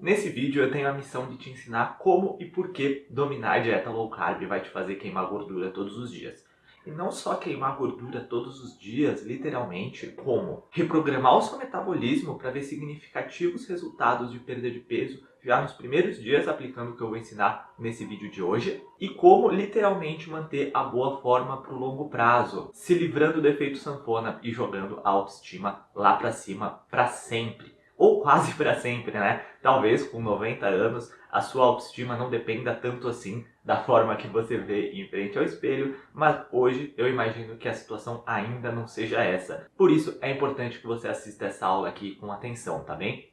Nesse vídeo eu tenho a missão de te ensinar como e por que dominar a dieta low carb vai te fazer queimar gordura todos os dias. E não só queimar gordura todos os dias, literalmente, como reprogramar o seu metabolismo para ver significativos resultados de perda de peso já nos primeiros dias, aplicando o que eu vou ensinar nesse vídeo de hoje, e como literalmente manter a boa forma para o longo prazo, se livrando do efeito sanfona e jogando a autoestima lá para cima para sempre. Ou quase para sempre, né? Talvez com 90 anos a sua autoestima não dependa tanto assim da forma que você vê em frente ao espelho, mas hoje eu imagino que a situação ainda não seja essa. Por isso é importante que você assista essa aula aqui com atenção, tá bem?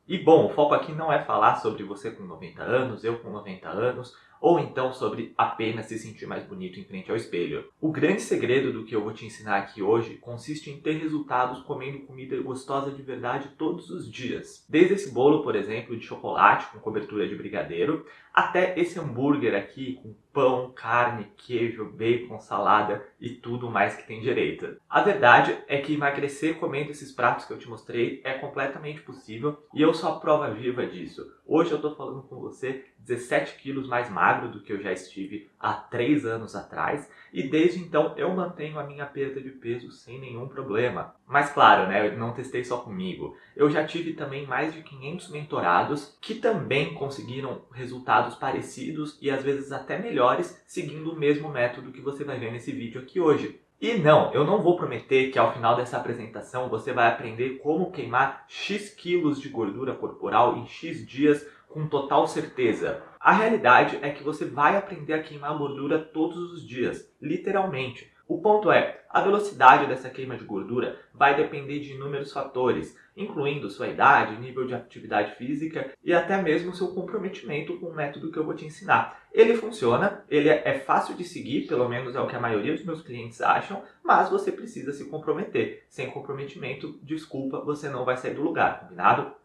E bom, o foco aqui não é falar sobre você com 90 anos, eu com 90 anos, ou então sobre apenas se sentir mais bonito em frente ao espelho. O grande segredo do que eu vou te ensinar aqui hoje consiste em ter resultados comendo comida gostosa de verdade todos os dias. Desde esse bolo, por exemplo, de chocolate com cobertura de brigadeiro, até esse hambúrguer aqui com pão, carne, queijo, bacon, salada e tudo mais que tem direito. A verdade é que emagrecer comendo esses pratos que eu te mostrei é completamente possível e eu sou a prova viva disso. Hoje eu tô falando com você 17 quilos mais magro do que eu já estive há 3 anos atrás e desde então eu mantenho a minha perda de peso sem nenhum problema. Mas claro, né, eu não testei só comigo. Eu já tive também mais de 500 mentorados que também conseguiram resultados parecidos e às vezes até melhores seguindo o mesmo método que você vai ver nesse vídeo aqui hoje. E não, eu não vou prometer que ao final dessa apresentação você vai aprender como queimar X quilos de gordura corporal em X dias com total certeza. A realidade é que você vai aprender a queimar gordura todos os dias, literalmente. O ponto é, a velocidade dessa queima de gordura vai depender de inúmeros fatores, incluindo sua idade, nível de atividade física e até mesmo seu comprometimento com o método que eu vou te ensinar. Ele funciona, ele é fácil de seguir, pelo menos é o que a maioria dos meus clientes acham, mas você precisa se comprometer. Sem comprometimento, desculpa, você não vai sair do lugar, combinado?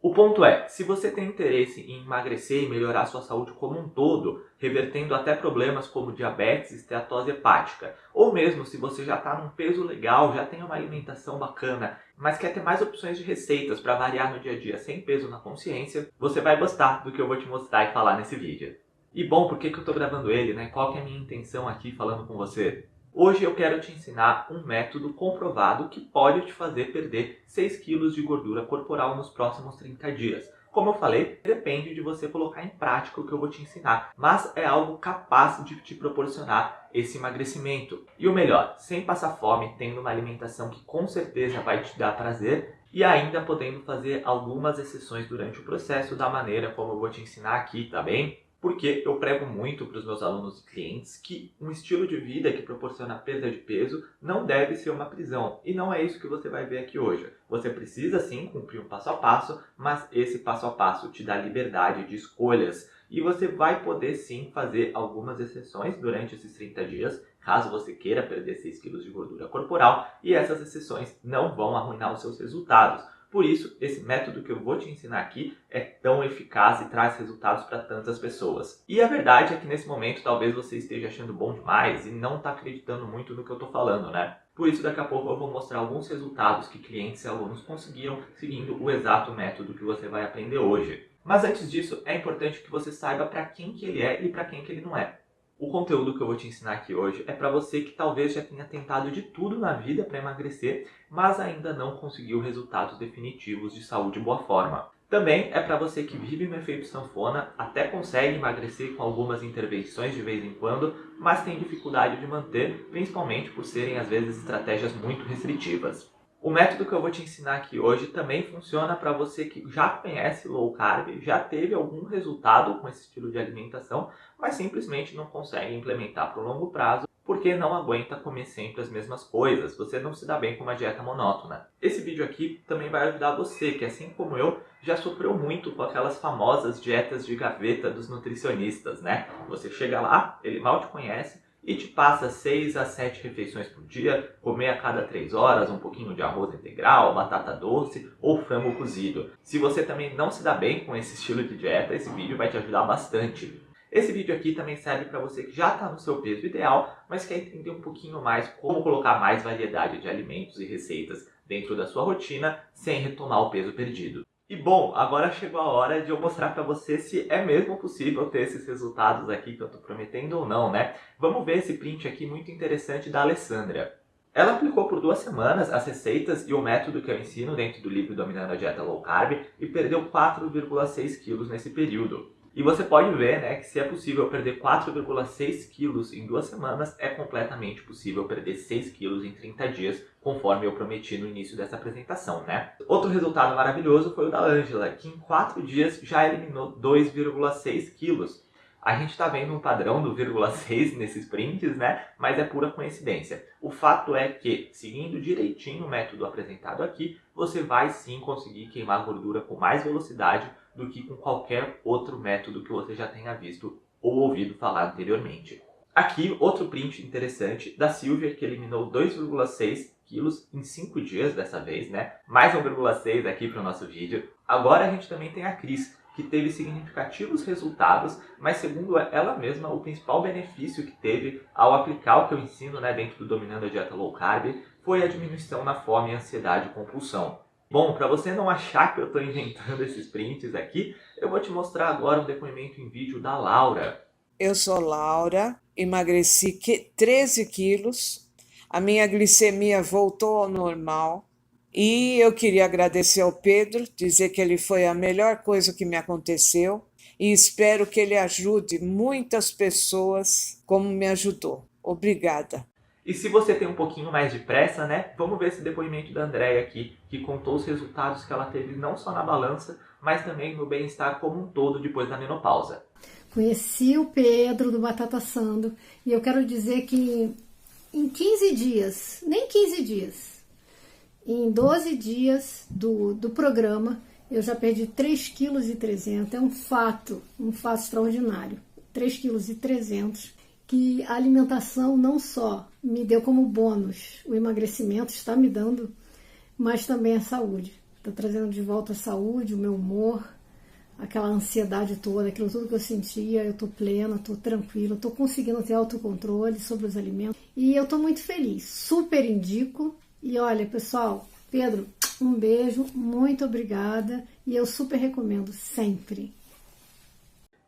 O ponto é, se você tem interesse em emagrecer e melhorar sua saúde como um todo, revertendo até problemas como diabetes e esteatose hepática, ou mesmo se você já está num peso legal, já tem uma alimentação bacana, mas quer ter mais opções de receitas para variar no dia a dia sem peso na consciência, você vai gostar do que eu vou te mostrar e falar nesse vídeo. E bom, por que eu estou gravando ele, né? Qual que é a minha intenção aqui falando com você? Hoje eu quero te ensinar um método comprovado que pode te fazer perder 6 quilos de gordura corporal nos próximos 30 dias. Como eu falei, depende de você colocar em prática o que eu vou te ensinar, mas é algo capaz de te proporcionar esse emagrecimento. E o melhor, sem passar fome, tendo uma alimentação que com certeza vai te dar prazer e ainda podendo fazer algumas exceções durante o processo da maneira como eu vou te ensinar aqui, tá bem? Porque eu prego muito para os meus alunos e clientes que um estilo de vida que proporciona perda de peso não deve ser uma prisão. E não é isso que você vai ver aqui hoje. Você precisa sim cumprir um passo a passo, mas esse passo a passo te dá liberdade de escolhas. E você vai poder sim fazer algumas exceções durante esses 30 dias, caso você queira perder 6 quilos de gordura corporal, e essas exceções não vão arruinar os seus resultados. Por isso, esse método que eu vou te ensinar aqui é tão eficaz e traz resultados para tantas pessoas. E a verdade é que nesse momento talvez você esteja achando bom demais e não está acreditando muito no que eu estou falando, né? Por isso, daqui a pouco eu vou mostrar alguns resultados que clientes e alunos conseguiram seguindo o exato método que você vai aprender hoje. Mas antes disso, é importante que você saiba para quem que ele é e para quem que ele não é. O conteúdo que eu vou te ensinar aqui hoje é para você que talvez já tenha tentado de tudo na vida para emagrecer, mas ainda não conseguiu resultados definitivos de saúde e boa forma. Também é para você que vive no efeito sanfona, até consegue emagrecer com algumas intervenções de vez em quando, mas tem dificuldade de manter, principalmente por serem às vezes estratégias muito restritivas. O método que eu vou te ensinar aqui hoje também funciona para você que já conhece low carb, já teve algum resultado com esse estilo de alimentação, mas simplesmente não consegue implementar para o longo prazo porque não aguenta comer sempre as mesmas coisas, você não se dá bem com uma dieta monótona. Esse vídeo aqui também vai ajudar você, que assim como eu, já sofreu muito com aquelas famosas dietas de gaveta dos nutricionistas, né? Você chega lá, ele mal te conhece, e te passa 6 a 7 refeições por dia, comer a cada 3 horas um pouquinho de arroz integral, batata doce ou frango cozido. Se você também não se dá bem com esse estilo de dieta, esse vídeo vai te ajudar bastante. Esse vídeo aqui também serve para você que já está no seu peso ideal, mas quer entender um pouquinho mais como colocar mais variedade de alimentos e receitas dentro da sua rotina sem retomar o peso perdido. E bom, agora chegou a hora de eu mostrar para você se é mesmo possível ter esses resultados aqui que eu estou prometendo ou não, né? Vamos ver esse print aqui muito interessante da Alessandra. Ela aplicou por 2 semanas as receitas e o método que eu ensino dentro do livro Dominando a Dieta Low Carb e perdeu 4,6 quilos nesse período. E você pode ver, né, que se é possível perder 4,6 quilos em 2 semanas, é completamente possível perder 6 quilos em 30 dias, conforme eu prometi no início dessa apresentação, né? Outro resultado maravilhoso foi o da Ângela, que em 4 dias já eliminou 2,6 quilos. A gente está vendo um padrão do 0,6 nesses prints, né? Mas é pura coincidência. O fato é que, seguindo direitinho o método apresentado aqui, você vai sim conseguir queimar gordura com mais velocidade do que com qualquer outro método que você já tenha visto ou ouvido falar anteriormente. Aqui, outro print interessante da Silvia, que eliminou 2,6 quilos em 5 dias dessa vez, né? Mais 1,6 aqui para o nosso vídeo. Agora a gente também tem a Cris, que teve significativos resultados, mas segundo ela mesma, o principal benefício que teve ao aplicar o que eu ensino, né, dentro do Dominando a Dieta Low Carb foi a diminuição na fome, ansiedade e compulsão. Bom, para você não achar que eu estou inventando esses prints aqui, eu vou te mostrar agora um depoimento em vídeo da Laura. Eu sou Laura, emagreci 13 quilos, a minha glicemia voltou ao normal e eu queria agradecer ao Pedro, dizer que ele foi a melhor coisa que me aconteceu e espero que ele ajude muitas pessoas como me ajudou. Obrigada. E se você tem um pouquinho mais de pressa, né, vamos ver esse depoimento da Andréia aqui, que contou os resultados que ela teve não só na balança, mas também no bem-estar como um todo depois da menopausa. Conheci o Pedro do Batata Assando e eu quero dizer que em 15 dias, nem 15 dias, em 12 dias do programa, eu já perdi 3,3 kg. É um fato extraordinário. 3,3 kg, que a alimentação não só me deu como bônus, o emagrecimento está me dando, mas também a saúde. Está trazendo de volta a saúde, o meu humor, aquela ansiedade toda, aquilo tudo que eu sentia, eu tô plena, tô tranquila, tô conseguindo ter autocontrole sobre os alimentos e eu tô muito feliz, super indico. E olha, pessoal, Pedro, um beijo, muito obrigada e eu super recomendo sempre.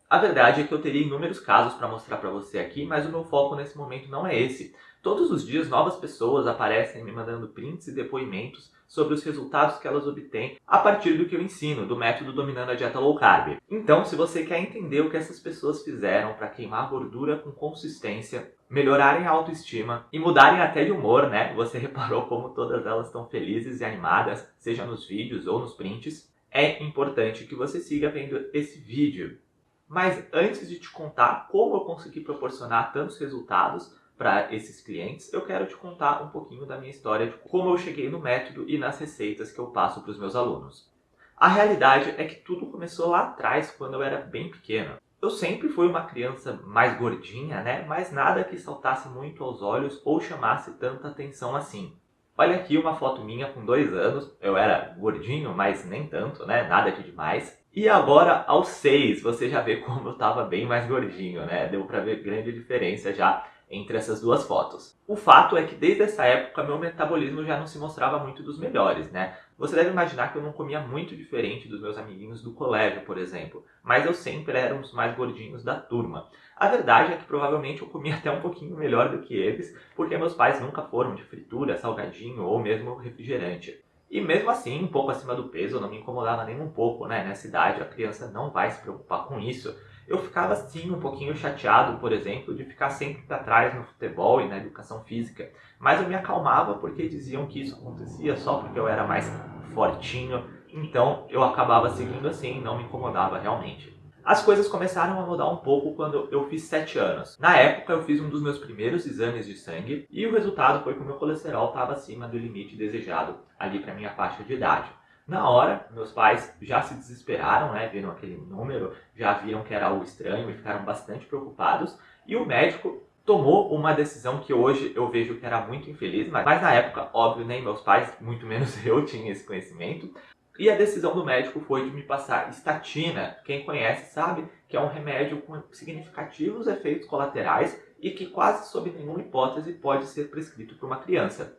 A verdade é que eu teria inúmeros casos para mostrar para você aqui, mas o meu foco nesse momento não é esse. Todos os dias novas pessoas aparecem me mandando prints e depoimentos sobre os resultados que elas obtêm a partir do que eu ensino, do método Dominando a Dieta Low Carb. Então, se você quer entender o que essas pessoas fizeram para queimar gordura com consistência, melhorarem a autoestima e mudarem até de humor, né? Você reparou como todas elas estão felizes e animadas, seja nos vídeos ou nos prints. É importante que você siga vendo esse vídeo. Mas antes de te contar como eu consegui proporcionar tantos resultados para esses clientes, eu quero te contar um pouquinho da minha história de como eu cheguei no método e nas receitas que eu passo para os meus alunos. A realidade é que tudo começou lá atrás, quando eu era bem pequeno. Eu sempre fui uma criança mais gordinha, né? Mas nada que saltasse muito aos olhos ou chamasse tanta atenção assim. Olha aqui uma foto minha com 2 anos, eu era gordinho, mas nem tanto, né? Nada de demais. E agora, aos 6, você já vê como eu estava bem mais gordinho, né? Deu para ver grande diferença já entre essas duas fotos. O fato é que desde essa época meu metabolismo já não se mostrava muito dos melhores, né? Você deve imaginar que eu não comia muito diferente dos meus amiguinhos do colégio, por exemplo, mas eu sempre era um dos mais gordinhos da turma. A verdade é que provavelmente eu comia até um pouquinho melhor do que eles, porque meus pais nunca foram de fritura, salgadinho ou mesmo refrigerante. E mesmo assim, um pouco acima do peso, eu não me incomodava nem um pouco, né? Nessa idade, a criança não vai se preocupar com isso. Eu ficava sim um pouquinho chateado, por exemplo, de ficar sempre para trás no futebol e na educação física. Mas eu me acalmava porque diziam que isso acontecia só porque eu era mais fortinho. Então eu acabava seguindo assim e não me incomodava realmente. As coisas começaram a mudar um pouco quando eu fiz 7 anos. Na época eu fiz um dos meus primeiros exames de sangue e o resultado foi que o meu colesterol estava acima do limite desejado ali para minha faixa de idade. Na hora, meus pais já se desesperaram, né, viram aquele número, já viram que era algo estranho e ficaram bastante preocupados. E o médico tomou uma decisão que hoje eu vejo que era muito infeliz, mas na época, óbvio, nem meus pais, muito menos eu, tinha esse conhecimento. E a decisão do médico foi de me passar estatina. Quem conhece sabe que é um remédio com significativos efeitos colaterais e que quase sob nenhuma hipótese pode ser prescrito para uma criança.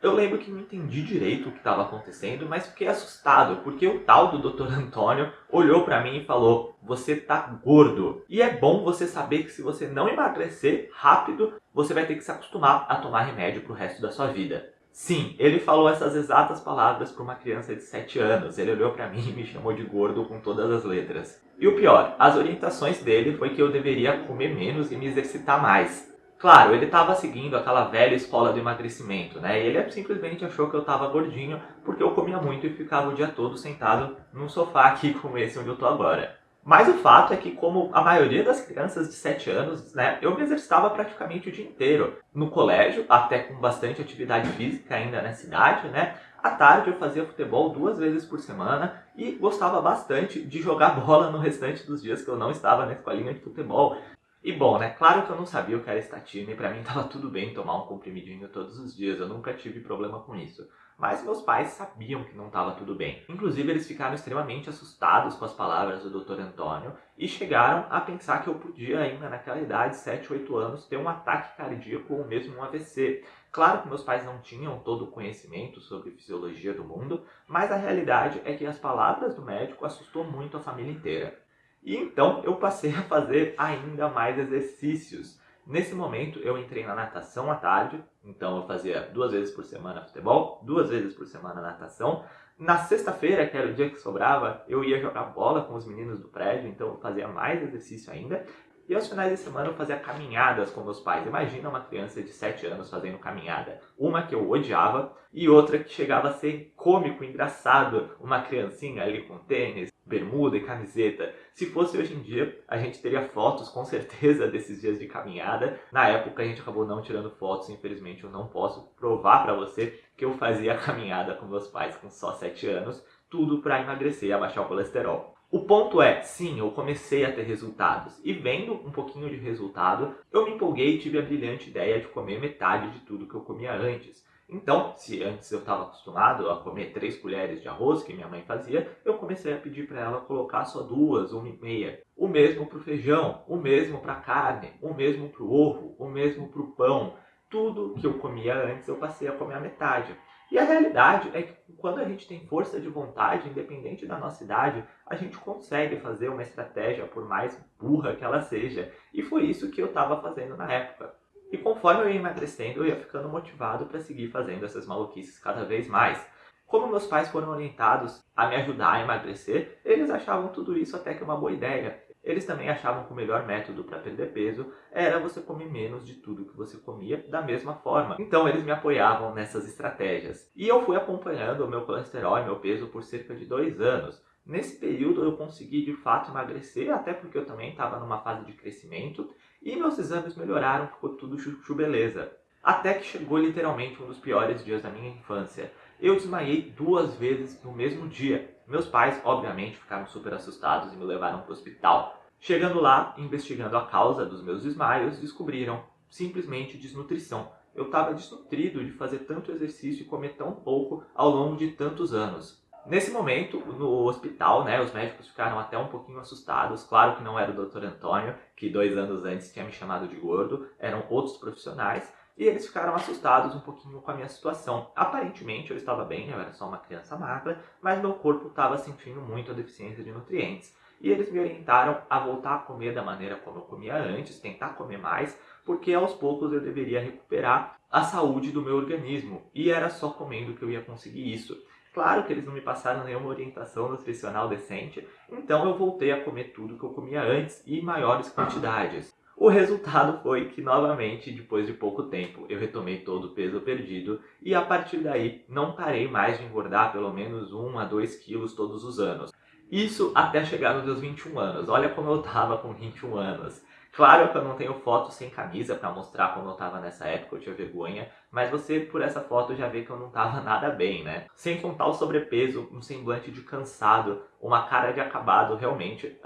Eu lembro que não entendi direito o que estava acontecendo, mas fiquei assustado, porque o tal do Dr. Antônio olhou para mim e falou: "Você tá gordo. E é bom você saber que se você não emagrecer rápido, você vai ter que se acostumar a tomar remédio pro resto da sua vida." Sim, ele falou essas exatas palavras para uma criança de 7 anos. Ele olhou para mim e me chamou de gordo com todas as letras. E o pior, as orientações dele foi que eu deveria comer menos e me exercitar mais. Claro, ele estava seguindo aquela velha escola do emagrecimento, né? E ele simplesmente achou que eu estava gordinho porque eu comia muito e ficava o dia todo sentado num sofá aqui como esse onde eu tô agora. Mas o fato é que, como a maioria das crianças de 7 anos, né, eu me exercitava praticamente o dia inteiro. No colégio, até com bastante atividade física ainda nessa idade, né? À tarde eu fazia futebol 2 vezes por semana e gostava bastante de jogar bola no restante dos dias que eu não estava na escolinha de futebol. E bom, né? Claro que eu não sabia o que era estatina e pra mim tava tudo bem tomar um comprimidinho todos os dias. Eu nunca tive problema com isso. Mas meus pais sabiam que não estava tudo bem. Inclusive, eles ficaram extremamente assustados com as palavras do Dr. Antônio e chegaram a pensar que eu podia ainda naquela idade, 7, 8 anos, ter um ataque cardíaco ou mesmo um AVC. Claro que meus pais não tinham todo o conhecimento sobre fisiologia do mundo, mas a realidade é que as palavras do médico assustou muito a família inteira. E então eu passei a fazer ainda mais exercícios. Nesse momento eu entrei na natação à tarde, então eu fazia 2 vezes por semana futebol, 2 vezes por semana natação. Na sexta-feira, que era o dia que sobrava, eu ia jogar bola com os meninos do prédio, então eu fazia mais exercício ainda. E aos finais de semana eu fazia caminhadas com meus pais. Imagina uma criança de 7 anos fazendo caminhada. Uma que eu odiava e outra que chegava a ser cômico, engraçado. Uma criancinha ali com tênis, bermuda e camiseta. Se fosse hoje em dia, a gente teria fotos com certeza desses dias de caminhada. Na época a gente acabou não tirando fotos, infelizmente eu não posso provar para você que eu fazia caminhada com meus pais com só 7 anos. Tudo para emagrecer e abaixar o colesterol. O ponto é, sim, eu comecei a ter resultados. E vendo um pouquinho de resultado, eu me empolguei e tive a brilhante ideia de comer metade de tudo que eu comia antes. Então, se antes eu estava acostumado a comer 3 colheres de arroz, que minha mãe fazia, eu comecei a pedir para ela colocar só 2, 1,5. O mesmo para o feijão, o mesmo para a carne, o mesmo para o ovo, o mesmo para o pão. Tudo que eu comia antes, eu passei a comer a metade. E a realidade é que quando a gente tem força de vontade, independente da nossa idade, a gente consegue fazer uma estratégia, por mais burra que ela seja. E foi isso que eu estava fazendo na época. E conforme eu ia emagrecendo, eu ia ficando motivado para seguir fazendo essas maluquices cada vez mais. Como meus pais foram orientados a me ajudar a emagrecer, eles achavam tudo isso até que uma boa ideia. Eles também achavam que o melhor método para perder peso era você comer menos de tudo que você comia da mesma forma. Então eles me apoiavam nessas estratégias. E eu fui acompanhando o meu colesterol e meu peso por cerca de 2 anos. Nesse período eu consegui de fato emagrecer, até porque eu também estava numa fase de crescimento, e meus exames melhoraram, ficou tudo beleza. Até que chegou literalmente um dos piores dias da minha infância. Eu desmaiei 2 vezes no mesmo dia. Meus pais, obviamente, ficaram super assustados e me levaram para o hospital. Chegando lá, investigando a causa dos meus desmaios, descobriram simplesmente desnutrição. Eu estava desnutrido de fazer tanto exercício e comer tão pouco ao longo de tantos anos. Nesse momento, no hospital, né, os médicos ficaram até um pouquinho assustados. Claro que não era o Dr. Antônio, que 2 anos antes tinha me chamado de gordo, eram outros profissionais. E eles ficaram assustados um pouquinho com a minha situação. Aparentemente eu estava bem, eu era só uma criança magra, mas meu corpo estava sentindo muito a deficiência de nutrientes. E eles me orientaram a voltar a comer da maneira como eu comia antes, tentar comer mais, porque aos poucos eu deveria recuperar a saúde do meu organismo. E era só comendo que eu ia conseguir isso. Claro que eles não me passaram nenhuma orientação nutricional decente, então eu voltei a comer tudo que eu comia antes e em maiores quantidades. O resultado foi que, novamente, depois de pouco tempo, eu retomei todo o peso perdido e, a partir daí, não parei mais de engordar pelo menos 1 a 2 quilos todos os anos. Isso até chegar nos meus 21 anos. Olha como eu tava com 21 anos. Claro que eu não tenho foto sem camisa para mostrar como eu tava nessa época, eu tinha vergonha, mas você, por essa foto, já vê que eu não tava nada bem, né? Sem contar o sobrepeso, um semblante de cansado, uma cara de acabado, realmente,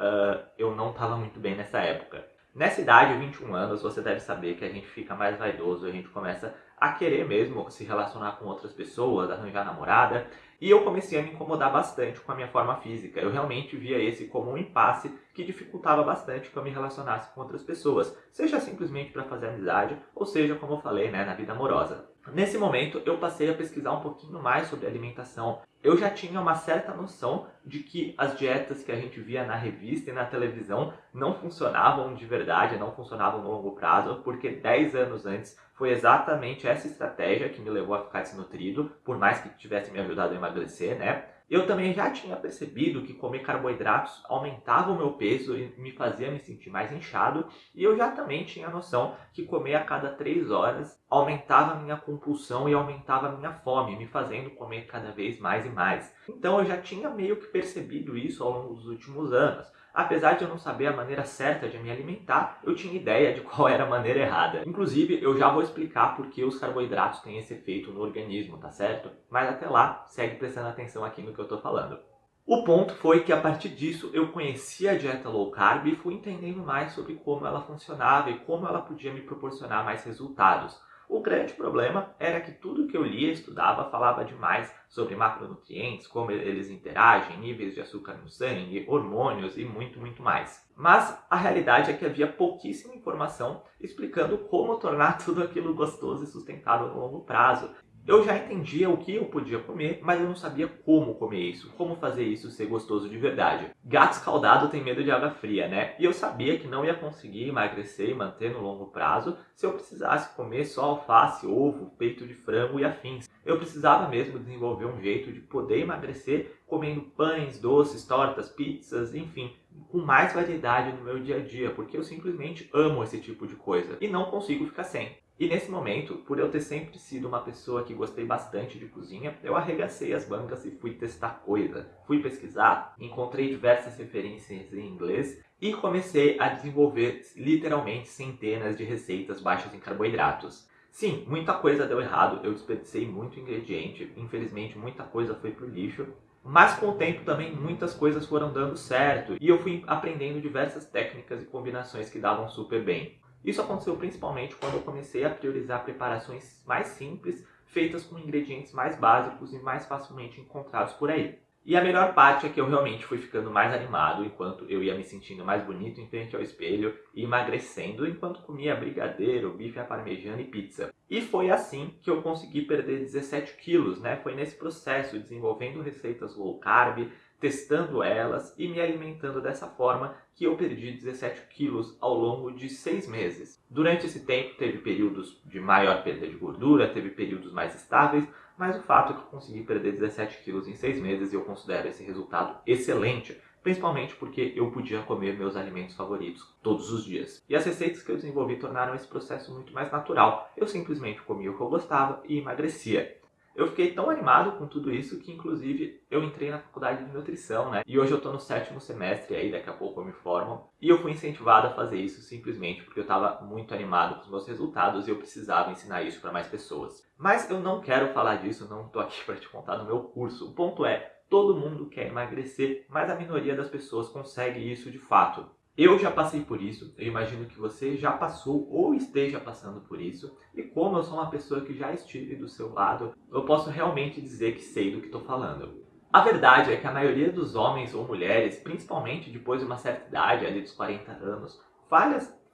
eu não tava muito bem nessa época. Nessa idade, 21 anos, você deve saber que a gente fica mais vaidoso, a gente começa a querer mesmo se relacionar com outras pessoas, arranjar namorada. E eu comecei a me incomodar bastante com a minha forma física. Eu realmente via esse como um impasse que dificultava bastante que eu me relacionasse com outras pessoas, seja simplesmente para fazer amizade, ou seja, como eu falei, né, na vida amorosa. Nesse momento, eu passei a pesquisar um pouquinho mais sobre alimentação. Eu já tinha uma certa noção de que as dietas que a gente via na revista e na televisão não funcionavam de verdade, não funcionavam no longo prazo, porque 10 anos antes foi exatamente essa estratégia que me levou a ficar desnutrido, por mais que tivesse me ajudado a emagrecer, né? Eu também já tinha percebido que comer carboidratos aumentava o meu peso e me fazia me sentir mais inchado, e eu já também tinha noção que comer a cada 3 horas aumentava a minha compulsão e aumentava a minha fome, me fazendo comer cada vez mais e mais. Então eu já tinha meio que percebido isso ao longo dos últimos anos. Apesar de eu não saber a maneira certa de me alimentar, eu tinha ideia de qual era a maneira errada. Inclusive, eu já vou explicar por que os carboidratos têm esse efeito no organismo, tá certo? Mas até lá, segue prestando atenção aqui no que eu tô falando. O ponto foi que a partir disso eu conheci a dieta low carb e fui entendendo mais sobre como ela funcionava e como ela podia me proporcionar mais resultados. O grande problema era que tudo que eu lia e estudava falava demais sobre macronutrientes, como eles interagem, níveis de açúcar no sangue, hormônios e muito mais. Mas a realidade é que havia pouquíssima informação explicando como tornar tudo aquilo gostoso e sustentável no longo prazo. Eu já entendia o que eu podia comer, mas eu não sabia como comer isso, como fazer isso ser gostoso de verdade. Gato escaldado tem medo de água fria, né? E eu sabia que não ia conseguir emagrecer e manter no longo prazo se eu precisasse comer só alface, ovo, peito de frango e afins. Eu precisava mesmo desenvolver um jeito de poder emagrecer comendo pães, doces, tortas, pizzas, enfim, com mais variedade no meu dia a dia, porque eu simplesmente amo esse tipo de coisa e não consigo ficar sem. E nesse momento, por eu ter sempre sido uma pessoa que gostei bastante de cozinha, eu arregacei as mangas e fui testar coisa. Fui pesquisar, encontrei diversas referências em inglês e comecei a desenvolver literalmente centenas de receitas baixas em carboidratos. Sim, muita coisa deu errado, eu desperdicei muito ingrediente, infelizmente muita coisa foi pro lixo, mas com o tempo também muitas coisas foram dando certo e eu fui aprendendo diversas técnicas e combinações que davam super bem. Isso aconteceu principalmente quando eu comecei a priorizar preparações mais simples, feitas com ingredientes mais básicos e mais facilmente encontrados por aí. E a melhor parte é que eu realmente fui ficando mais animado enquanto eu ia me sentindo mais bonito em frente ao espelho e emagrecendo enquanto comia brigadeiro, bife à parmegiana e pizza. E foi assim que eu consegui perder 17 quilos, né? Foi nesse processo, desenvolvendo receitas low carb, testando elas e me alimentando dessa forma que eu perdi 17 quilos ao longo de 6 meses. Durante esse tempo teve períodos de maior perda de gordura, teve períodos mais estáveis, mas o fato é que eu consegui perder 17 quilos em 6 meses e eu considero esse resultado excelente, principalmente porque eu podia comer meus alimentos favoritos todos os dias. E as receitas que eu desenvolvi tornaram esse processo muito mais natural. Eu simplesmente comia o que eu gostava e emagrecia. Eu fiquei tão animado com tudo isso que, inclusive, eu entrei na faculdade de nutrição, né? E hoje eu tô no 7º semestre aí, daqui a pouco eu me formo. E eu fui incentivado a fazer isso simplesmente porque eu tava muito animado com os meus resultados e eu precisava ensinar isso para mais pessoas. Mas eu não quero falar disso, não tô aqui para te contar no meu curso. O ponto é, todo mundo quer emagrecer, mas a minoria das pessoas consegue isso de fato. Eu já passei por isso, eu imagino que você já passou ou esteja passando por isso, e como eu sou uma pessoa que já estive do seu lado, eu posso realmente dizer que sei do que estou falando. A verdade é que a maioria dos homens ou mulheres, principalmente depois de uma certa idade, ali dos 40 anos,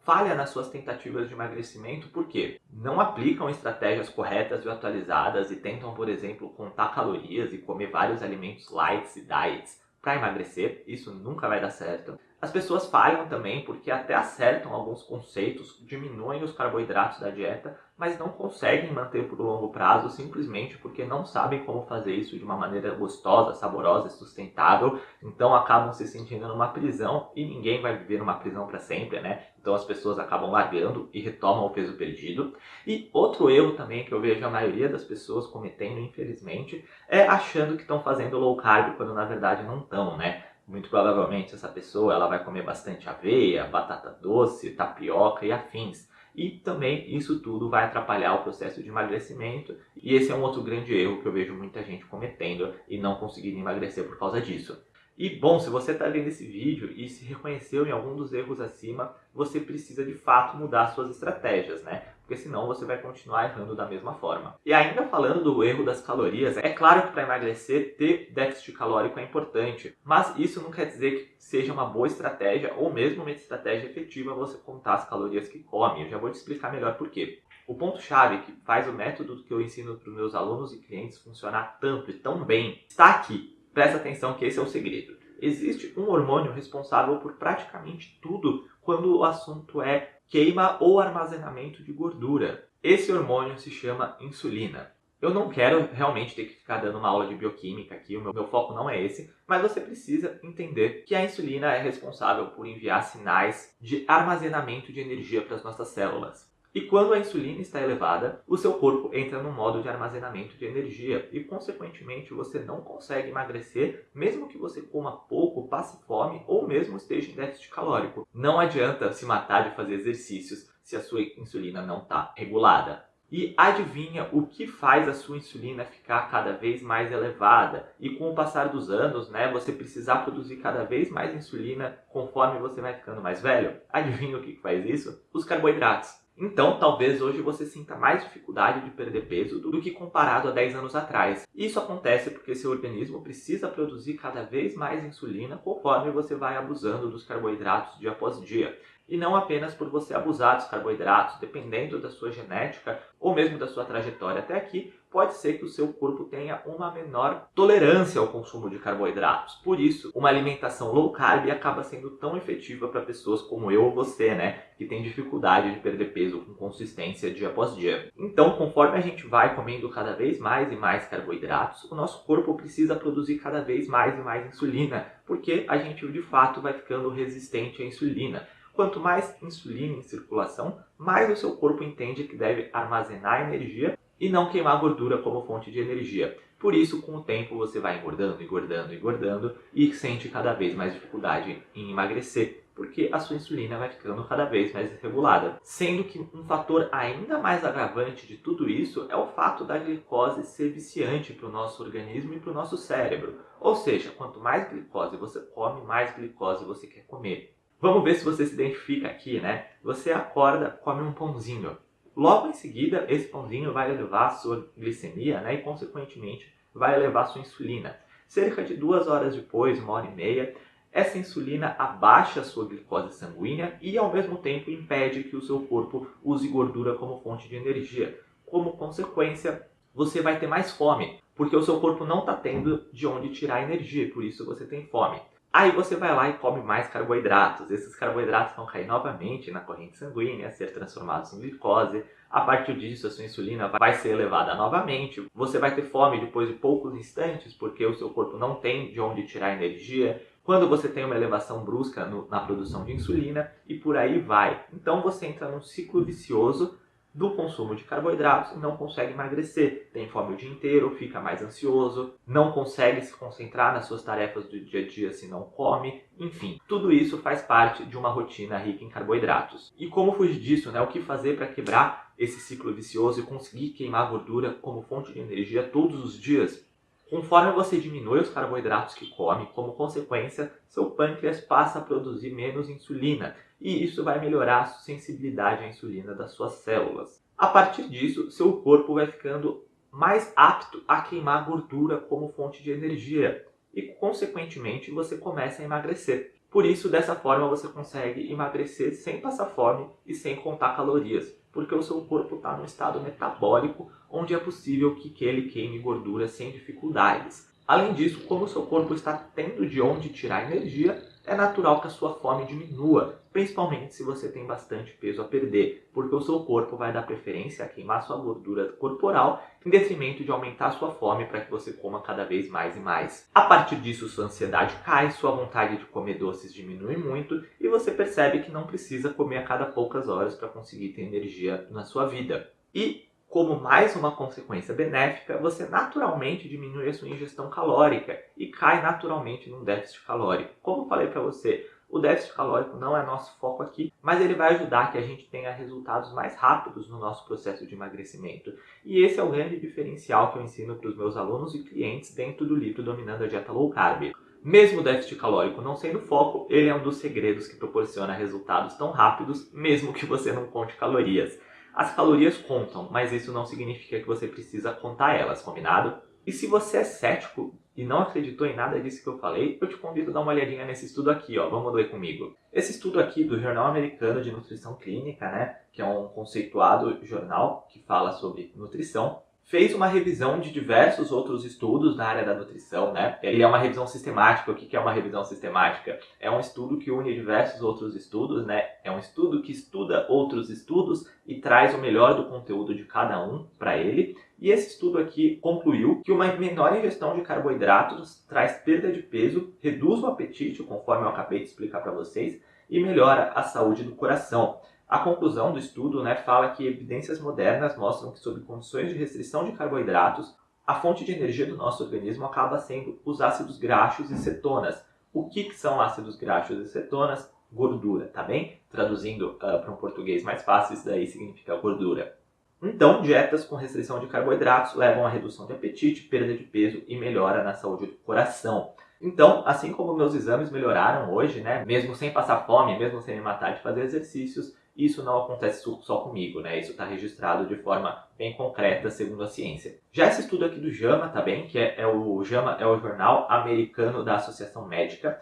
falha nas suas tentativas de emagrecimento porque não aplicam estratégias corretas e atualizadas e tentam, por exemplo, contar calorias e comer vários alimentos light e diets para emagrecer. Isso nunca vai dar certo. As pessoas falham também porque até acertam alguns conceitos, diminuem os carboidratos da dieta, mas não conseguem manter por longo prazo simplesmente porque não sabem como fazer isso de uma maneira gostosa, saborosa e sustentável. Então acabam se sentindo numa prisão e ninguém vai viver numa prisão para sempre, né? Então as pessoas acabam largando e retomam o peso perdido. E outro erro também que eu vejo a maioria das pessoas cometendo, infelizmente, é achando que estão fazendo low carb quando na verdade não estão, né? Muito provavelmente essa pessoa ela vai comer bastante aveia, batata doce, tapioca e afins. E também isso tudo vai atrapalhar o processo de emagrecimento. E esse é um outro grande erro que eu vejo muita gente cometendo e não conseguindo emagrecer por causa disso. E bom, se você está vendo esse vídeo e se reconheceu em algum dos erros acima, você precisa de fato mudar suas estratégias, né? porque senão você vai continuar errando da mesma forma. E ainda falando do erro das calorias, é claro que para emagrecer ter déficit calórico é importante, mas isso não quer dizer que seja uma boa estratégia ou mesmo uma estratégia efetiva você contar as calorias que come. Eu já vou te explicar melhor por quê. O ponto-chave que faz o método que eu ensino para os meus alunos e clientes funcionar tanto e tão bem está aqui. Presta atenção que esse é o segredo. Existe um hormônio responsável por praticamente tudo quando o assunto é queima ou armazenamento de gordura. Esse hormônio se chama insulina. Eu não quero realmente ter que ficar dando uma aula de bioquímica aqui, o meu foco não é esse, mas você precisa entender que a insulina é responsável por enviar sinais de armazenamento de energia para as nossas células. E quando a insulina está elevada, o seu corpo entra no modo de armazenamento de energia e, consequentemente, você não consegue emagrecer, mesmo que você coma pouco, passe fome ou mesmo esteja em déficit calórico. Não adianta se matar de fazer exercícios se a sua insulina não está regulada. E adivinha o que faz a sua insulina ficar cada vez mais elevada? E com o passar dos anos, você precisar produzir cada vez mais insulina conforme você vai ficando mais velho? Adivinha o que faz isso? Os carboidratos. Então, talvez hoje você sinta mais dificuldade de perder peso do que comparado a 10 anos atrás. Isso acontece porque seu organismo precisa produzir cada vez mais insulina conforme você vai abusando dos carboidratos dia após dia. E não apenas por você abusar dos carboidratos, dependendo da sua genética ou mesmo da sua trajetória até aqui, pode ser que o seu corpo tenha uma menor tolerância ao consumo de carboidratos. Por isso, uma alimentação low carb acaba sendo tão efetiva para pessoas como eu ou você, que tem dificuldade de perder peso com consistência dia após dia. Então, conforme a gente vai comendo cada vez mais e mais carboidratos, o nosso corpo precisa produzir cada vez mais e mais insulina, porque a gente de fato vai ficando resistente à insulina. Quanto mais insulina em circulação, mais o seu corpo entende que deve armazenar energia e não queimar gordura como fonte de energia. Por isso, com o tempo, você vai engordando e sente cada vez mais dificuldade em emagrecer, porque a sua insulina vai ficando cada vez mais desregulada. Sendo que um fator ainda mais agravante de tudo isso é o fato da glicose ser viciante para o nosso organismo e para o nosso cérebro. Ou seja, quanto mais glicose você come, mais glicose você quer comer. Vamos ver se você se identifica aqui, Você acorda, come um pãozinho. Logo em seguida, esse pãozinho vai elevar a sua glicemia, e consequentemente vai elevar a sua insulina. Cerca de 2 horas depois, 1h30, essa insulina abaixa a sua glicose sanguínea e ao mesmo tempo impede que o seu corpo use gordura como fonte de energia. Como consequência, você vai ter mais fome, porque o seu corpo não está tendo de onde tirar energia, e por isso você tem fome. Aí você vai lá e come mais carboidratos. Esses carboidratos vão cair novamente na corrente sanguínea, ser transformados em glicose. A partir disso, a sua insulina vai ser elevada novamente. Você vai ter fome depois de poucos instantes, porque o seu corpo não tem de onde tirar energia. Quando você tem uma elevação brusca na produção de insulina, e por aí vai. Então você entra num ciclo vicioso do consumo de carboidratos e não consegue emagrecer. Tem fome o dia inteiro, fica mais ansioso, não consegue se concentrar nas suas tarefas do dia a dia se não come. Enfim, tudo isso faz parte de uma rotina rica em carboidratos. E como fugir disso, O que fazer para quebrar esse ciclo vicioso e conseguir queimar gordura como fonte de energia todos os dias? Conforme você diminui os carboidratos que come, como consequência, seu pâncreas passa a produzir menos insulina e isso vai melhorar a sensibilidade à insulina das suas células. A partir disso, seu corpo vai ficando mais apto a queimar gordura como fonte de energia e, consequentemente, você começa a emagrecer. Por isso, dessa forma, você consegue emagrecer sem passar fome e sem contar calorias, porque o seu corpo está num estado metabólico onde é possível que ele queime gordura sem dificuldades. Além disso, como o seu corpo está tendo de onde tirar energia, é natural que a sua fome diminua, principalmente se você tem bastante peso a perder, porque o seu corpo vai dar preferência a queimar sua gordura corporal em detrimento de aumentar sua fome para que você coma cada vez mais e mais. A partir disso, sua ansiedade cai, sua vontade de comer doces diminui muito e você percebe que não precisa comer a cada poucas horas para conseguir ter energia na sua vida. E como mais uma consequência benéfica, você naturalmente diminui a sua ingestão calórica e cai naturalmente num déficit calórico. Como eu falei para você, o déficit calórico não é nosso foco aqui, mas ele vai ajudar que a gente tenha resultados mais rápidos no nosso processo de emagrecimento. E esse é o grande diferencial que eu ensino para os meus alunos e clientes dentro do livro Dominando a Dieta Low Carb. Mesmo o déficit calórico não sendo foco, ele é um dos segredos que proporciona resultados tão rápidos, mesmo que você não conte calorias. As calorias contam, mas isso não significa que você precisa contar elas, combinado? E se você é cético e não acreditou em nada disso que eu falei, eu te convido a dar uma olhadinha nesse estudo aqui, ó. Vamos ler comigo. Esse estudo aqui do Jornal Americano de Nutrição Clínica, né, que é um conceituado jornal que fala sobre nutrição, fez uma revisão de diversos outros estudos na área da nutrição, né? Ele é uma revisão sistemática. O que é uma revisão sistemática? É um estudo que une diversos outros estudos, né? É um estudo que estuda outros estudos e traz o melhor do conteúdo de cada um para ele. E esse estudo aqui concluiu que uma menor ingestão de carboidratos traz perda de peso, reduz o apetite, conforme eu acabei de explicar para vocês, e melhora a saúde do coração. A conclusão do estudo, né, fala que evidências modernas mostram que, sob condições de restrição de carboidratos, a fonte de energia do nosso organismo acaba sendo os ácidos graxos e cetonas. O que são ácidos graxos e cetonas? Gordura, tá bem? Traduzindo para um português mais fácil, isso daí significa gordura. Então, dietas com restrição de carboidratos levam à redução de apetite, perda de peso e melhora na saúde do coração. Então, assim como meus exames melhoraram hoje, né, mesmo sem passar fome, mesmo sem me matar de fazer exercícios, isso não acontece só comigo, né? Isso está registrado de forma bem concreta, segundo a ciência. Já esse estudo aqui do JAMA, tá bem? Que o JAMA é o Jornal Americano da Associação Médica,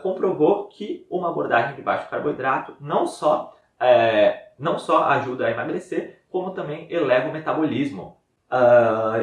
comprovou que uma abordagem de baixo carboidrato não só ajuda a emagrecer, como também eleva o metabolismo.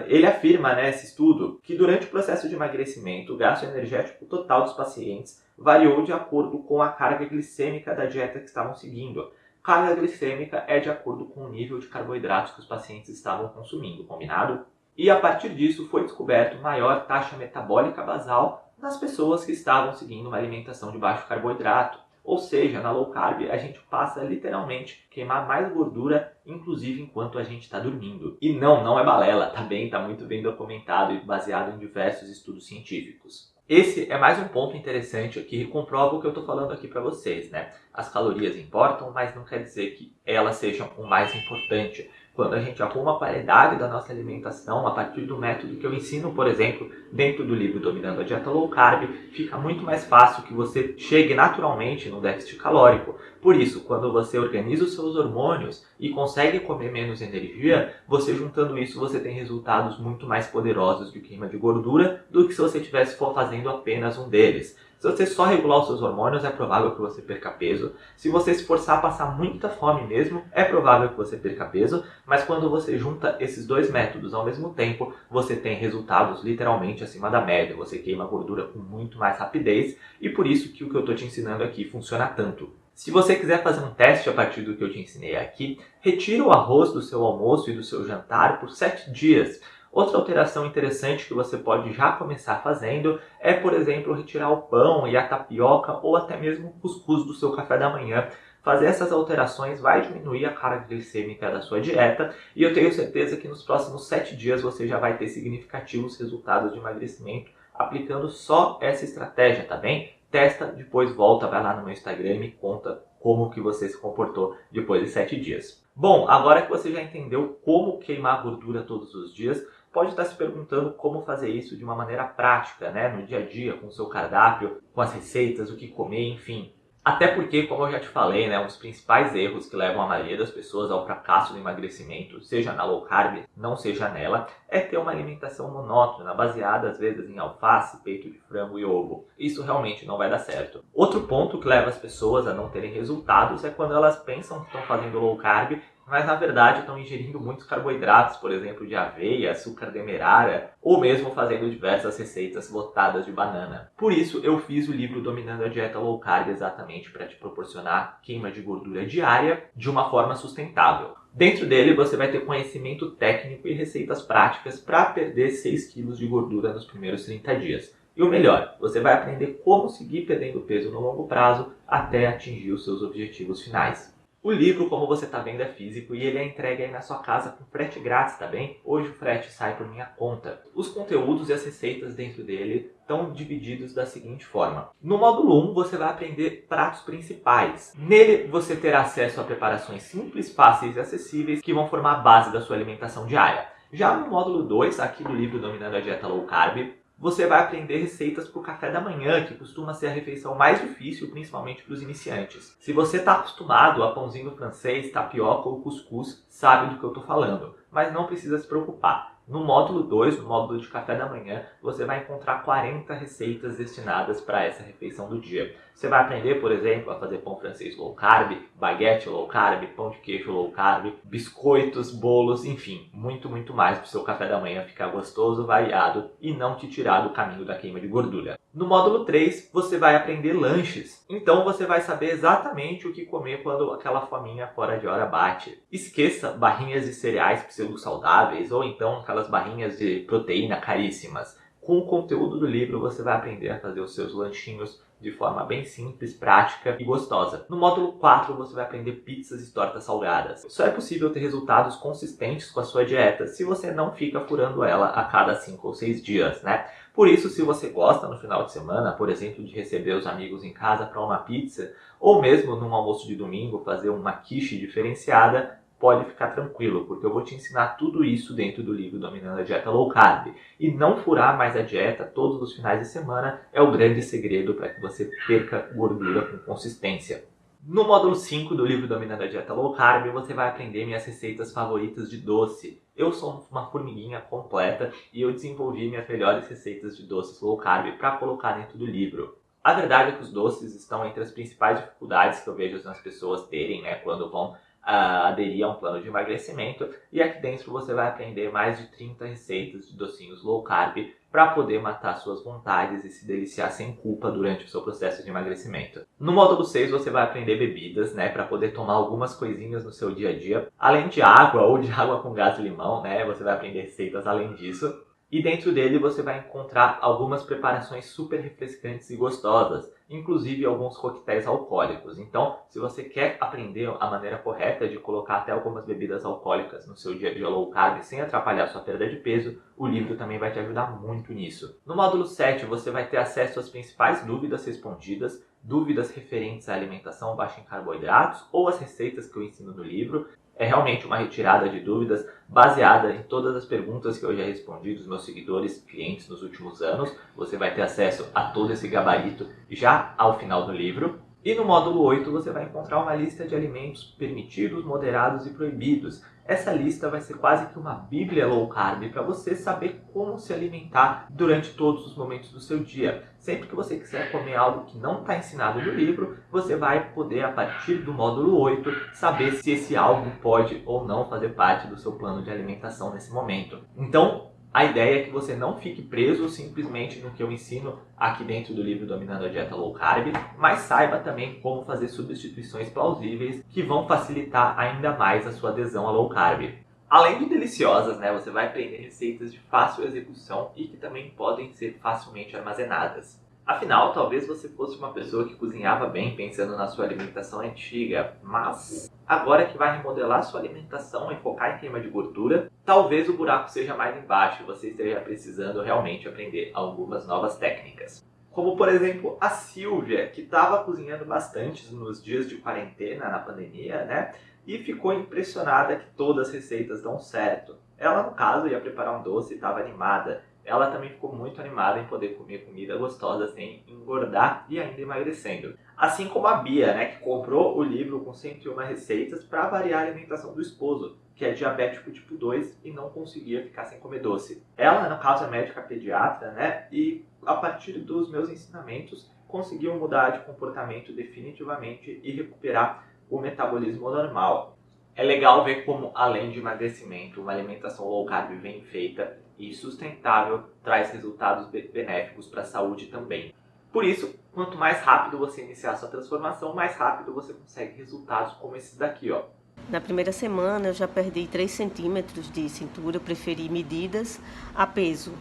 Ele afirma, né, esse estudo, que durante o processo de emagrecimento, o gasto energético total dos pacientes variou de acordo com a carga glicêmica da dieta que estavam seguindo. Carga glicêmica é de acordo com o nível de carboidratos que os pacientes estavam consumindo, combinado? E a partir disso foi descoberto maior taxa metabólica basal nas pessoas que estavam seguindo uma alimentação de baixo carboidrato. Ou seja, na low carb a gente passa literalmente a queimar mais gordura, inclusive enquanto a gente está dormindo. E não é balela, tá bem? Tá muito bem documentado e baseado em diversos estudos científicos. Esse é mais um ponto interessante que comprova o que eu estou falando aqui para vocês, né? As calorias importam, mas não quer dizer que elas sejam o mais importante. Quando a gente arruma a qualidade da nossa alimentação a partir do método que eu ensino, por exemplo, dentro do livro Dominando a Dieta Low Carb, fica muito mais fácil que você chegue naturalmente no déficit calórico. Por isso, quando você organiza os seus hormônios e consegue comer menos energia, você juntando isso, você tem resultados muito mais poderosos de queima de gordura do que se você estivesse fazendo apenas um deles. Se você só regular os seus hormônios, é provável que você perca peso. Se você se forçar a passar muita fome mesmo, é provável que você perca peso. Mas quando você junta esses dois métodos ao mesmo tempo, você tem resultados literalmente acima da média. Você queima gordura com muito mais rapidez e por isso que o que eu estou te ensinando aqui funciona tanto. Se você quiser fazer um teste a partir do que eu te ensinei aqui, retire o arroz do seu almoço e do seu jantar por 7 dias. Outra alteração interessante que você pode já começar fazendo é, por exemplo, retirar o pão e a tapioca ou até mesmo o cuscuz do seu café da manhã. Fazer essas alterações vai diminuir a carga glicêmica da sua dieta e eu tenho certeza que nos próximos 7 dias você já vai ter significativos resultados de emagrecimento aplicando só essa estratégia, tá bem? Testa, depois volta, vai lá no meu Instagram e me conta como que você se comportou depois de 7 dias. Bom, agora que você já entendeu como queimar gordura todos os dias, pode estar se perguntando como fazer isso de uma maneira prática, né? No dia a dia, com o seu cardápio, com as receitas, o que comer, enfim. Até porque, como eu já te falei, né, um dos principais erros que levam a maioria das pessoas ao fracasso do emagrecimento, seja na low carb, não seja nela, é ter uma alimentação monótona, baseada às vezes em alface, peito de frango e ovo. Isso realmente não vai dar certo. Outro ponto que leva as pessoas a não terem resultados é quando elas pensam que estão fazendo low carb, mas na verdade estão ingerindo muitos carboidratos, por exemplo, de aveia, açúcar demerara, ou mesmo fazendo diversas receitas lotadas de banana. Por isso, eu fiz o livro Dominando a Dieta Low Carb exatamente para te proporcionar queima de gordura diária de uma forma sustentável. Dentro dele, você vai ter conhecimento técnico e receitas práticas para perder 6 kg de gordura nos primeiros 30 dias. E o melhor, você vai aprender como seguir perdendo peso no longo prazo até atingir os seus objetivos finais. O livro, como você está vendo, é físico e ele é entregue aí na sua casa com frete grátis, tá bem? Hoje o frete sai por minha conta. Os conteúdos e as receitas dentro dele estão divididos da seguinte forma. No módulo 1, você vai aprender pratos principais. Nele, você terá acesso a preparações simples, fáceis e acessíveis que vão formar a base da sua alimentação diária. Já no módulo 2, aqui do livro Dominando a Dieta Low Carb, você vai aprender receitas para o café da manhã, que costuma ser a refeição mais difícil, principalmente para os iniciantes. Se você está acostumado a pãozinho francês, tapioca ou cuscuz, sabe do que eu estou falando, mas não precisa se preocupar. No módulo 2, no módulo de café da manhã, você vai encontrar 40 receitas destinadas para essa refeição do dia. Você vai aprender, por exemplo, a fazer pão francês low carb, baguete low carb, pão de queijo low carb, biscoitos, bolos, enfim, muito mais para o seu café da manhã ficar gostoso, variado e não te tirar do caminho da queima de gordura. No módulo 3, você vai aprender lanches. Então você vai saber exatamente o que comer quando aquela fominha fora de hora bate. Esqueça barrinhas de cereais pseudo-saudáveis ou então aquelas barrinhas de proteína caríssimas. Com o conteúdo do livro você vai aprender a fazer os seus lanchinhos de forma bem simples, prática e gostosa. No módulo 4 você vai aprender pizzas e tortas salgadas. Só é possível ter resultados consistentes com a sua dieta se você não fica furando ela a cada 5 ou 6 dias, né? Por isso, se você gosta no final de semana, por exemplo, de receber os amigos em casa para uma pizza, ou mesmo num almoço de domingo fazer uma quiche diferenciada, pode ficar tranquilo, porque eu vou te ensinar tudo isso dentro do livro Dominando a Dieta Low Carb. E não furar mais a dieta todos os finais de semana é o grande segredo para que você perca gordura com consistência. No módulo 5 do livro Dominando a Dieta Low Carb, você vai aprender minhas receitas favoritas de doce. Eu sou uma formiguinha completa e eu desenvolvi minhas melhores receitas de doces low carb para colocar dentro do livro. A verdade é que os doces estão entre as principais dificuldades que eu vejo as pessoas terem, né, quando vão aderir a um plano de emagrecimento, e aqui dentro você vai aprender mais de 30 receitas de docinhos low carb para poder matar suas vontades e se deliciar sem culpa durante o seu processo de emagrecimento. No módulo 6 você vai aprender bebidas, né, para poder tomar algumas coisinhas no seu dia a dia, além de água ou de água com gás de limão, né, você vai aprender receitas além disso. E dentro dele você vai encontrar algumas preparações super refrescantes e gostosas, inclusive alguns coquetéis alcoólicos. Então, se você quer aprender a maneira correta de colocar até algumas bebidas alcoólicas no seu dia a dia low carb sem atrapalhar sua perda de peso, o livro também vai te ajudar muito nisso. No módulo 7 você vai ter acesso às principais dúvidas respondidas, dúvidas referentes à alimentação baixa em carboidratos ou as receitas que eu ensino no livro. É realmente uma retirada de dúvidas baseada em todas as perguntas que eu já respondi dos meus seguidores, clientes nos últimos anos. Você vai ter acesso a todo esse gabarito já ao final do livro. E no módulo 8 você vai encontrar uma lista de alimentos permitidos, moderados e proibidos. Essa lista vai ser quase que uma bíblia low carb para você saber como se alimentar durante todos os momentos do seu dia. Sempre que você quiser comer algo que não está ensinado no livro, você vai poder, a partir do módulo 8, saber se esse algo pode ou não fazer parte do seu plano de alimentação nesse momento. Então, a ideia é que você não fique preso simplesmente no que eu ensino aqui dentro do livro Dominando a Dieta Low Carb, mas saiba também como fazer substituições plausíveis que vão facilitar ainda mais a sua adesão a low carb. Além de deliciosas, né, você vai aprender receitas de fácil execução e que também podem ser facilmente armazenadas. Afinal, talvez você fosse uma pessoa que cozinhava bem pensando na sua alimentação antiga, mas agora que vai remodelar sua alimentação e focar em queima de gordura, talvez o buraco seja mais embaixo e você esteja precisando realmente aprender algumas novas técnicas. Como, por exemplo, a Silvia, que estava cozinhando bastante nos dias de quarentena, na pandemia, né? E ficou impressionada que todas as receitas dão certo. Ela, no caso, ia preparar um doce e estava animada. Ela também ficou muito animada em poder comer comida gostosa sem engordar e ainda emagrecendo. Assim como a Bia, né, que comprou o livro com 101 receitas para variar a alimentação do esposo, que é diabético tipo 2 e não conseguia ficar sem comer doce. Ela, no caso, é médica pediatra, né, e a partir dos meus ensinamentos conseguiu mudar de comportamento definitivamente e recuperar o metabolismo normal. É legal ver como, além de emagrecimento, uma alimentação low carb bem feita e sustentável traz resultados benéficos para a saúde também. Por isso, quanto mais rápido você iniciar sua transformação, mais rápido você consegue resultados como esses daqui, ó. Na primeira semana eu já perdi 3 centímetros de cintura, eu preferi medidas a peso.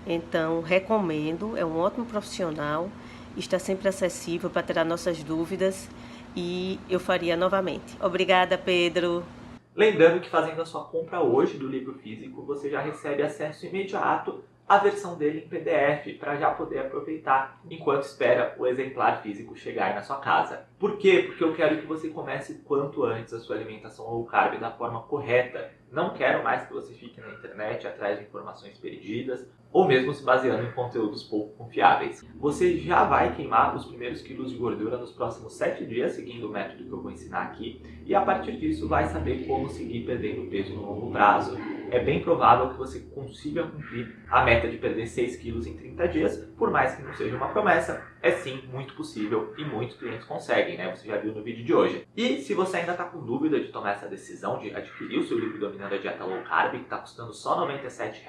Então, recomendo, é um ótimo profissional, está sempre acessível para tirar nossas dúvidas e eu faria novamente. Obrigada, Pedro! Lembrando que fazendo a sua compra hoje do livro físico, você já recebe acesso imediato a versão dele em PDF para já poder aproveitar enquanto espera o exemplar físico chegar aí na sua casa. Por quê? Porque eu quero que você comece o quanto antes a sua alimentação low carb da forma correta. Não quero mais que você fique na internet atrás de informações perdidas ou mesmo se baseando em conteúdos pouco confiáveis. Você já vai queimar os primeiros quilos de gordura nos próximos 7 dias, seguindo o método que eu vou ensinar aqui, e a partir disso vai saber como seguir perdendo peso no longo prazo. É bem provável que você consiga cumprir a meta de perder 6 quilos em 30 dias, por mais que não seja uma promessa, é sim muito possível e muitos clientes conseguem, né? Você já viu no vídeo de hoje. E se você ainda está com dúvida de tomar essa decisão de adquirir o seu livro Dominando a Dieta Low Carb, que está custando só R$ 97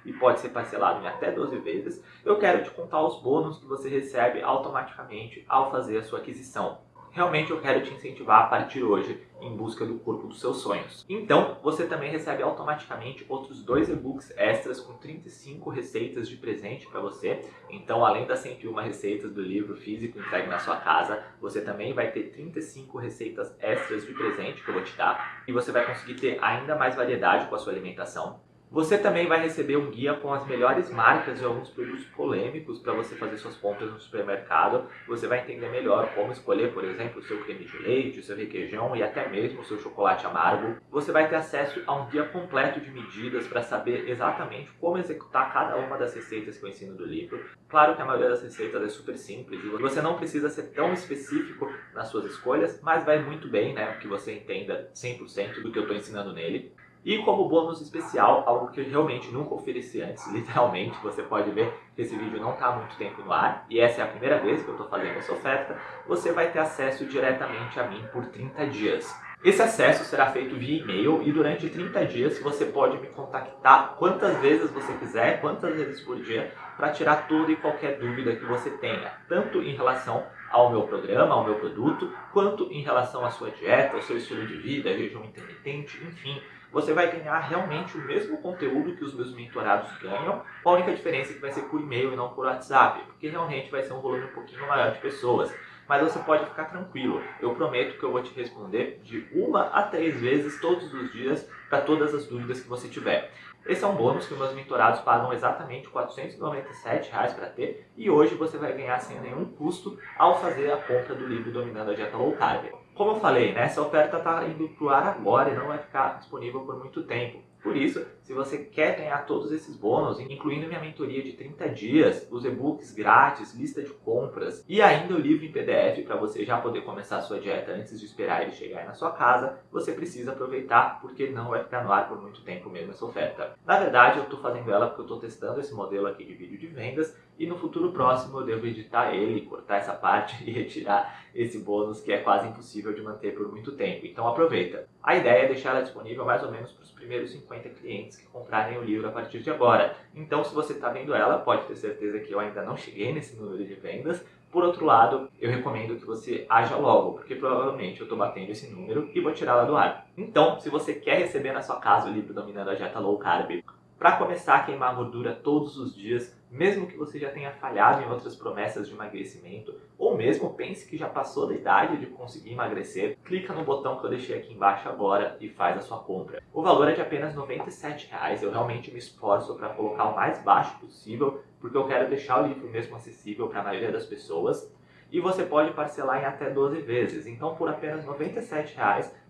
e pode ser parcelado em até 12 vezes, eu quero te contar os bônus que você recebe automaticamente ao fazer a sua aquisição. Realmente eu quero te incentivar a partir hoje em busca do corpo dos seus sonhos. Então, você também recebe automaticamente outros 2 e-books extras com 35 receitas de presente para você. Então, além das 101 receitas do livro físico entregue na sua casa, você também vai ter 35 receitas extras de presente que eu vou te dar. E você vai conseguir ter ainda mais variedade com a sua alimentação. Você também vai receber um guia com as melhores marcas de alguns produtos polêmicos para você fazer suas compras no supermercado. Você vai entender melhor como escolher, por exemplo, o seu creme de leite, o seu requeijão e até mesmo o seu chocolate amargo. Você vai ter acesso a um guia completo de medidas para saber exatamente como executar cada uma das receitas que eu ensino do livro. Claro que a maioria das receitas é super simples e você não precisa ser tão específico nas suas escolhas, mas vai muito bem, né, que você entenda 100% do que eu estou ensinando nele. E como bônus especial, algo que eu realmente nunca ofereci antes, literalmente, você pode ver que esse vídeo não está há muito tempo no ar, e essa é a primeira vez que eu estou fazendo essa oferta, você vai ter acesso diretamente a mim por 30 dias. Esse acesso será feito via e-mail e durante 30 dias você pode me contactar quantas vezes você quiser, quantas vezes por dia, para tirar toda e qualquer dúvida que você tenha, tanto em relação ao meu programa, ao meu produto, quanto em relação à sua dieta, ao seu estilo de vida, jejum intermitente, enfim. Você vai ganhar realmente o mesmo conteúdo que os meus mentorados ganham, a única diferença é que vai ser por e-mail e não por WhatsApp, porque realmente vai ser um volume um pouquinho maior de pessoas. Mas você pode ficar tranquilo, eu prometo que eu vou te responder de 1 a 3 vezes todos os dias para todas as dúvidas que você tiver. Esse é um bônus que meus mentorados pagam exatamente R$ 497 para ter, e hoje você vai ganhar sem nenhum custo ao fazer a compra do livro Dominando a Dieta Low Carb. Como eu falei, né, essa oferta está indo para o ar agora e não vai ficar disponível por muito tempo. Por isso, se você quer ganhar todos esses bônus, incluindo minha mentoria de 30 dias, os e-books grátis, lista de compras e ainda o livro em PDF para você já poder começar a sua dieta antes de esperar ele chegar aí na sua casa, você precisa aproveitar porque não vai ficar no ar por muito tempo mesmo essa oferta. Na verdade, eu estou fazendo ela porque eu estou testando esse modelo aqui de vídeo de vendas e no futuro próximo eu devo editar ele, cortar essa parte e retirar esse bônus que é quase impossível de manter por muito tempo. Então aproveita. A ideia é deixar ela disponível mais ou menos para os primeiros 50 clientes que comprarem o livro a partir de agora. Então se você está vendo ela, pode ter certeza que eu ainda não cheguei nesse número de vendas. Por outro lado, eu recomendo que você haja logo, porque provavelmente eu estou batendo esse número e vou tirá-la do ar. Então, se você quer receber na sua casa o livro Dominando a Dieta Low Carb, para começar a queimar gordura todos os dias, mesmo que você já tenha falhado em outras promessas de emagrecimento, ou mesmo pense que já passou da idade de conseguir emagrecer, clica no botão que eu deixei aqui embaixo agora e faz a sua compra. O valor é de apenas R$ 97, eu realmente me esforço para colocar o mais baixo possível, porque eu quero deixar o livro mesmo acessível para a maioria das pessoas. E você pode parcelar em até 12 vezes, então por apenas R$ 97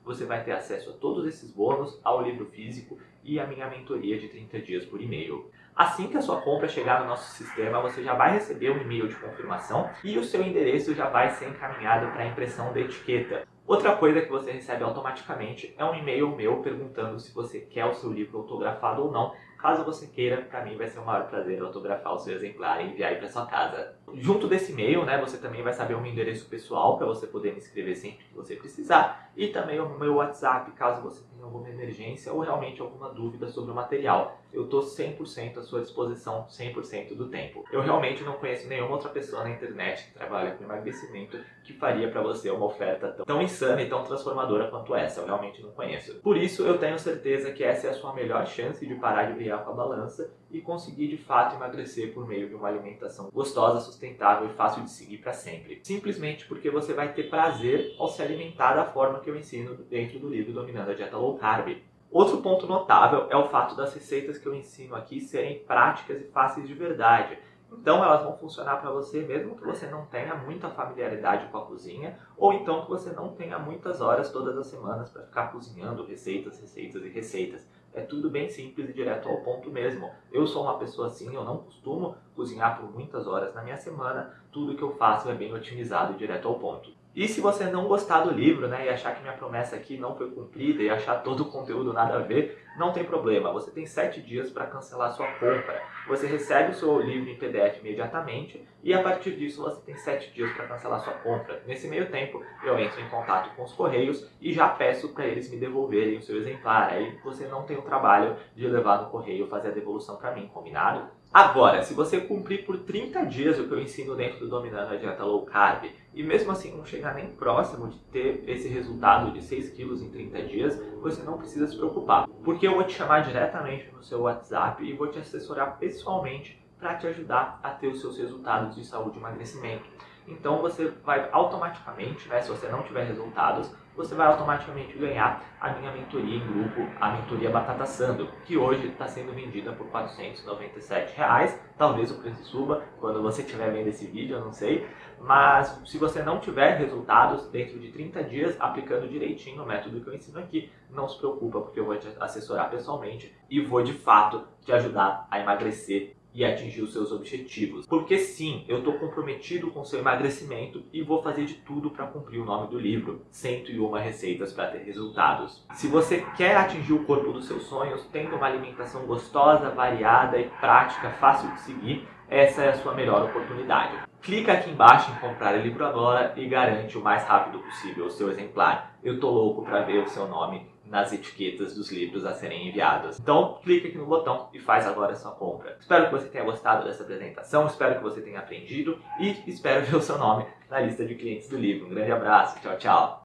você vai ter acesso a todos esses bônus, ao livro físico e a minha mentoria de 30 dias por e-mail. Assim que a sua compra chegar no nosso sistema, você já vai receber um e-mail de confirmação e o seu endereço já vai ser encaminhado para a impressão da etiqueta. Outra coisa que você recebe automaticamente é um e-mail meu perguntando se você quer o seu livro autografado ou não. Caso você queira, para mim vai ser o maior prazer autografar o seu exemplar e enviar para sua casa. Junto desse e-mail, né, você também vai saber o meu endereço pessoal para você poder me escrever sempre que você precisar e também o meu WhatsApp, caso você tenha alguma emergência ou realmente alguma dúvida sobre o material. Eu estou 100% à sua disposição, 100% do tempo. Eu realmente não conheço nenhuma outra pessoa na internet que trabalha com emagrecimento que faria para você uma oferta tão insana e tão transformadora quanto essa. Eu realmente não conheço. Por isso, eu tenho certeza que essa é a sua melhor chance de parar de brigar com a balança e conseguir de fato emagrecer por meio de uma alimentação gostosa, sustentável e fácil de seguir para sempre. Simplesmente porque você vai ter prazer ao se alimentar da forma que eu ensino dentro do livro Dominando a Dieta Low Carb. Outro ponto notável é o fato das receitas que eu ensino aqui serem práticas e fáceis de verdade. Então elas vão funcionar para você mesmo que você não tenha muita familiaridade com a cozinha, ou então que você não tenha muitas horas todas as semanas para ficar cozinhando receitas, receitas e receitas. É tudo bem simples e direto ao ponto mesmo. Eu sou uma pessoa assim, eu não costumo cozinhar por muitas horas na minha semana, tudo que eu faço é bem otimizado e direto ao ponto. E se você não gostar do livro, né, e achar que minha promessa aqui não foi cumprida e achar todo o conteúdo nada a ver, não tem problema. Você tem 7 dias para cancelar sua compra. Você recebe o seu livro em PDF imediatamente e a partir disso você tem 7 dias para cancelar sua compra. Nesse meio tempo, eu entro em contato com os Correios e já peço para eles me devolverem o seu exemplar. Aí você não tem o trabalho de levar no correio e fazer a devolução para mim, combinado? Agora, se você cumprir por 30 dias o que eu ensino dentro do Dominando a Dieta Low Carb, e mesmo assim não chegar nem próximo de ter esse resultado de 6 quilos em 30 dias, você não precisa se preocupar. Porque eu vou te chamar diretamente no seu WhatsApp e vou te assessorar pessoalmente para te ajudar a ter os seus resultados de saúde e emagrecimento. Então você vai automaticamente, né, se você não tiver resultados, você vai automaticamente ganhar a minha mentoria em grupo, a mentoria Batata Assando, que hoje está sendo vendida por R$ 497. Talvez o preço suba quando você estiver vendo esse vídeo, eu não sei. Mas se você não tiver resultados dentro de 30 dias, aplicando direitinho o método que eu ensino aqui, não se preocupa, porque eu vou te assessorar pessoalmente e vou de fato te ajudar a emagrecer e atingir os seus objetivos. Porque sim, eu estou comprometido com o seu emagrecimento e vou fazer de tudo para cumprir o nome do livro, 101 receitas para ter resultados. Se você quer atingir o corpo dos seus sonhos, tendo uma alimentação gostosa, variada e prática, fácil de seguir, essa é a sua melhor oportunidade. Clica aqui embaixo em comprar o livro agora e garante o mais rápido possível o seu exemplar. Eu tô louco para ver o seu nome nas etiquetas dos livros a serem enviados. Então, clica aqui no botão e faz agora a sua compra. Espero que você tenha gostado dessa apresentação, espero que você tenha aprendido e espero ver o seu nome na lista de clientes do livro. Um grande abraço, tchau, tchau!